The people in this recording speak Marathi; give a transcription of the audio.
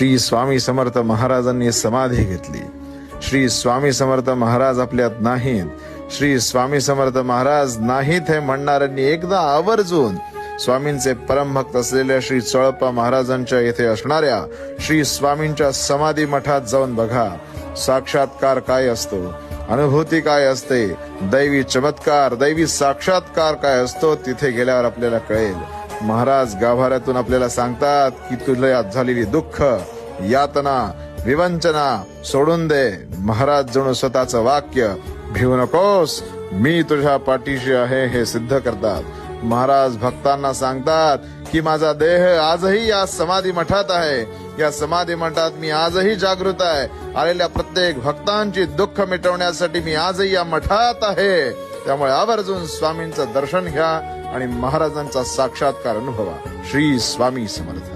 श्री स्वामी समर्थ महाराजांनी समाधी घेतली. श्री स्वामी समर्थ महाराज आपल्यात नाहीत, श्री स्वामी समर्थ महाराज नाहीत हे म्हणणाऱ्यांनी एकदा आवर्जून स्वामींचे परमभक्त असलेल्या श्री चोळप्पा महाराजांच्या येथे असणाऱ्या श्री स्वामींच्या समाधी मठात जाऊन बघा. साक्षात्कार काय असतो, अनुभूती काय असते, दैवी चमत्कार, दैवी साक्षात्कार काय असतो, तिथे गेल्यावर आपल्याला कळेल. महाराज गाभाऱ्यातून आपल्याला सांगतात की तुला झालेली दुःख, यातना, विवंचना सोडून दे. महाराज जणू स्वतःचं वाक्य, भिवू नकोस, मी तुझ्या पाठीशी आहे, हे सिद्ध करतात. महाराज भक्तांना सांगतात की माझा देह आजही या समाधी मठात आहे, या समाधी मठात मी आजही जागृत आहे. आलेल्या प्रत्येक भक्तांची दुःख मिटवण्यासाठी मी आजही या मठात आहे. त्यामुळे आवर्जून स्वामींचं दर्शन घ्या आणि महाराजांचा साक्षात्कार अनुभवा. श्री स्वामी समर्थ.